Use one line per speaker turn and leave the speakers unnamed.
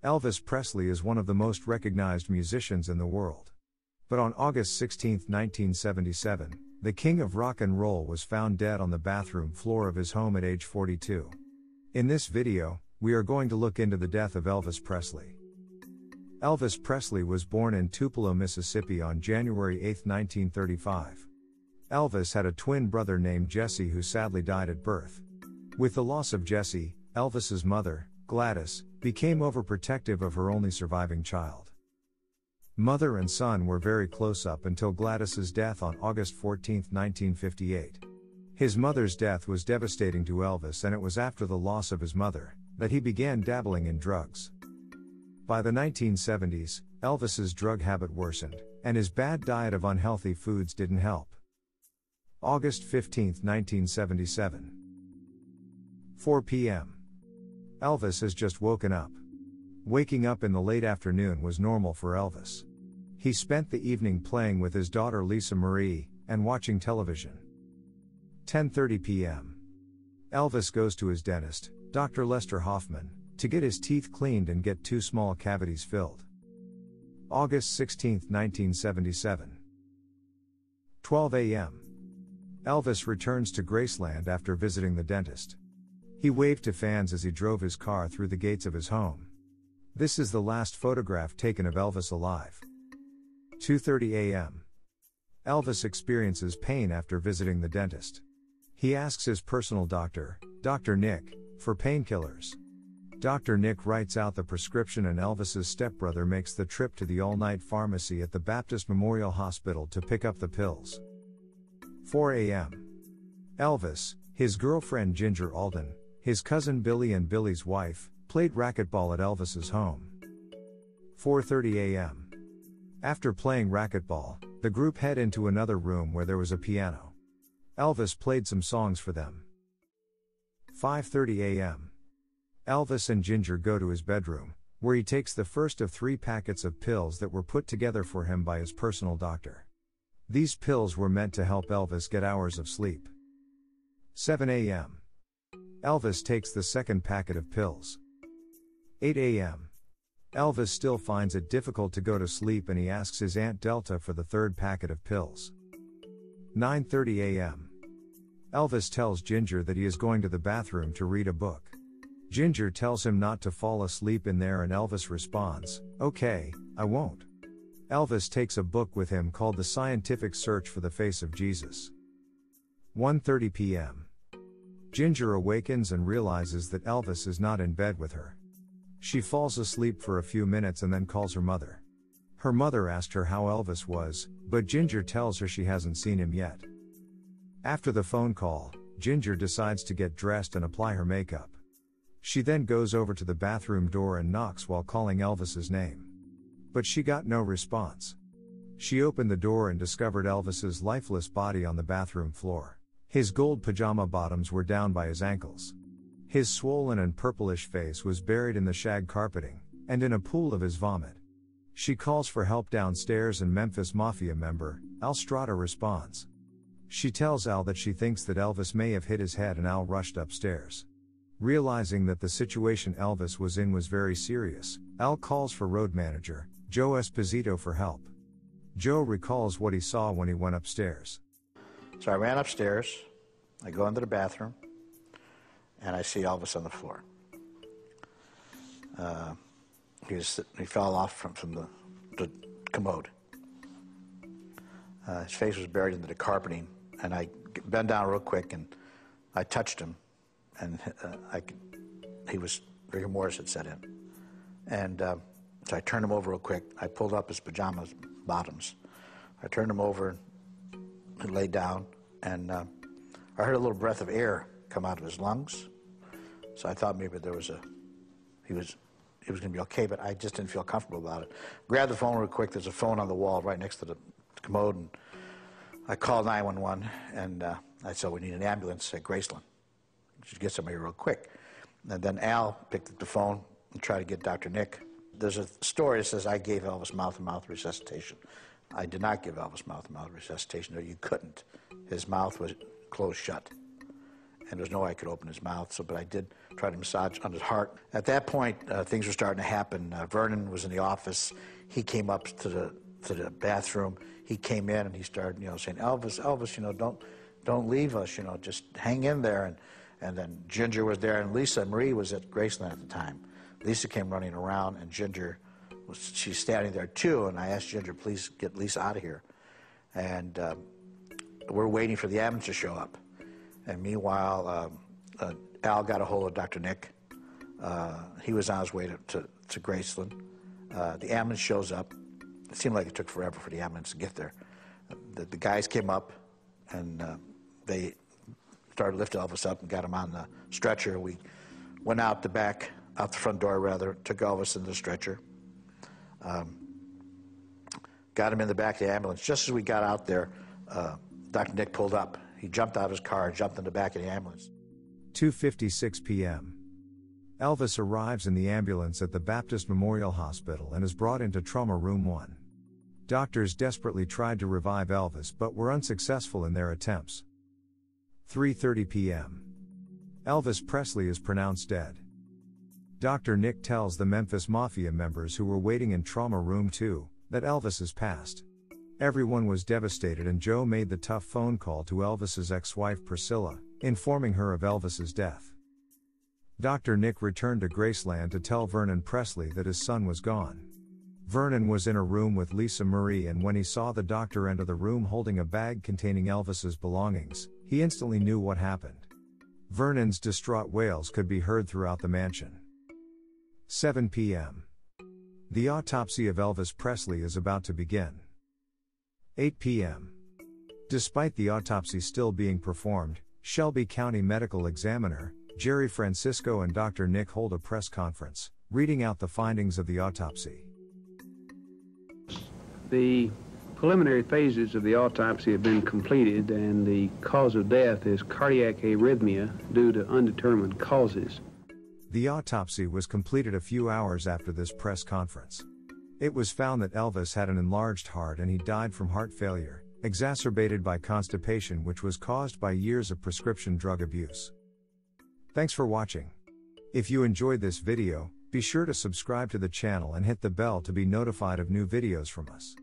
Elvis Presley is one of the most recognized musicians in the world. But on August 16, 1977, the king of rock and roll was found dead on the bathroom floor of his home at age 42. In this video, we are going to look into the death of Elvis Presley. Elvis Presley was born in Tupelo, Mississippi on January 8, 1935. Elvis had a twin brother named Jesse who sadly died at birth. With the loss of Jesse, Elvis's mother, Gladys, became overprotective of her only surviving child. Mother and son were very close up until Gladys's death on August 14, 1958. His mother's death was devastating to Elvis, and it was after the loss of his mother that he began dabbling in drugs. By the 1970s, Elvis's drug habit worsened, and his bad diet of unhealthy foods didn't help. August 15, 1977. 4 p.m. Elvis has just woken up. Waking up in the late afternoon was normal for Elvis. He spent the evening playing with his daughter Lisa Marie, and watching television. 10:30 p.m. Elvis goes to his dentist, Dr. Lester Hoffman, to get his teeth cleaned and get 2 small cavities filled. August 16, 1977. 12 a.m. Elvis returns to Graceland after visiting the dentist. He waved to fans as he drove his car through the gates of his home. This is the last photograph taken of Elvis alive. 2:30 a.m. Elvis experiences pain after visiting the dentist. He asks his personal doctor, Dr. Nick, for painkillers. Dr. Nick writes out the prescription, and Elvis's stepbrother makes the trip to the all-night pharmacy at the Baptist Memorial Hospital to pick up the pills. 4 a.m. Elvis, his girlfriend Ginger Alden, his cousin Billy and Billy's wife, played racquetball at Elvis's home. 4:30 a.m. After playing racquetball, the group head into another room where there was a piano. Elvis played some songs for them. 5:30 a.m. Elvis and Ginger go to his bedroom, where he takes the first of 3 packets of pills that were put together for him by his personal doctor. These pills were meant to help Elvis get hours of sleep. 7 a.m. Elvis takes the second packet of pills. 8 a.m. Elvis still finds it difficult to go to sleep, and he asks his Aunt Delta for the 3rd packet of pills. 9:30 a.m. Elvis tells Ginger that he is going to the bathroom to read a book. Ginger tells him not to fall asleep in there, and Elvis responds, "Okay, I won't." Elvis takes a book with him called The Scientific Search for the Face of Jesus. 1:30 p.m. Ginger awakens and realizes that Elvis is not in bed with her. She falls asleep for a few minutes and then calls her mother. Her mother asked her how Elvis was, but Ginger tells her she hasn't seen him yet. After the phone call, Ginger decides to get dressed and apply her makeup. She then goes over to the bathroom door and knocks while calling Elvis's name. But she got no response. She opened the door and discovered Elvis's lifeless body on the bathroom floor. His gold pajama bottoms were down by his ankles. His swollen and purplish face was buried in the shag carpeting, and in a pool of his vomit. She calls for help downstairs, and Memphis Mafia member, Al Strata, responds. She tells Al that she thinks that Elvis may have hit his head, and Al rushed upstairs. Realizing that the situation Elvis was in was very serious, Al calls for road manager, Joe Esposito, for help. Joe recalls what he saw when he went upstairs.
So I ran upstairs, I go into the bathroom, and I see Elvis on the floor. He fell off from the commode. His face was buried into the carpeting, and I bent down real quick and I touched him, and rigor mortis had set in. And so I turned him over real quick. I pulled up his pajama bottoms. I turned him over, he laid down, and I heard a little breath of air come out of his lungs. So I thought maybe he was going to be okay, but I just didn't feel comfortable about it. Grabbed the phone real quick. There's a phone on the wall right next to the commode, and I called 911, and I said, "We need an ambulance at Graceland. You should get somebody real quick." And then Al picked up the phone and tried to get Dr. Nick. There's a story that says I gave Elvis mouth-to-mouth resuscitation. I did not give Elvis mouth-to-mouth resuscitation. No, you couldn't. His mouth was closed shut. and there's no way I could open his mouth. But I did try to massage on his heart. At that point, things were starting to happen. Vernon was in the office. He came up to the bathroom. He came in and he started, saying, "Elvis, Elvis, don't leave us. Just hang in there." And then Ginger was there, and Lisa Marie was at Graceland at the time. Lisa came running around, and Ginger she's standing there too. And I asked Ginger, "Please get Lisa out of here." And we're waiting for the ambulance to show up. And meanwhile, Al got a hold of Dr. Nick. He was on his way to Graceland. The ambulance shows up. It seemed like it took forever for the ambulance to get there. The guys came up, and they started lifting Elvis up and got him on the stretcher. We went out the front door rather, took Elvis in the stretcher. Got him in the back of the ambulance. Just as we got out there, Dr. Nick pulled up. He jumped out of his car and jumped in the back of the ambulance.
2:56 p.m. Elvis arrives in the ambulance at the Baptist Memorial Hospital and is brought into Trauma Room 1. Doctors desperately tried to revive Elvis but were unsuccessful in their attempts. 3:30 p.m. Elvis Presley is pronounced dead. Dr. Nick tells the Memphis Mafia members who were waiting in Trauma Room 2 that Elvis has passed. Everyone was devastated, and Joe made the tough phone call to Elvis's ex-wife Priscilla, informing her of Elvis's death. Dr. Nick returned to Graceland to tell Vernon Presley that his son was gone. Vernon was in a room with Lisa Marie, and when he saw the doctor enter the room holding a bag containing Elvis's belongings, he instantly knew what happened. Vernon's distraught wails could be heard throughout the mansion. 7 p.m. The autopsy of Elvis Presley is about to begin. 8 p.m. Despite the autopsy still being performed, Shelby County Medical Examiner Jerry Francisco and Dr. Nick hold a press conference, reading out the findings of the autopsy.
The preliminary phases of the autopsy have been completed, and the cause of death is cardiac arrhythmia due to undetermined causes.
The autopsy was completed a few hours after this press conference. It was found that Elvis had an enlarged heart and he died from heart failure, exacerbated by constipation, which was caused by years of prescription drug abuse. Thanks for watching. If you enjoyed this video, be sure to subscribe to the channel and hit the bell to be notified of new videos from us.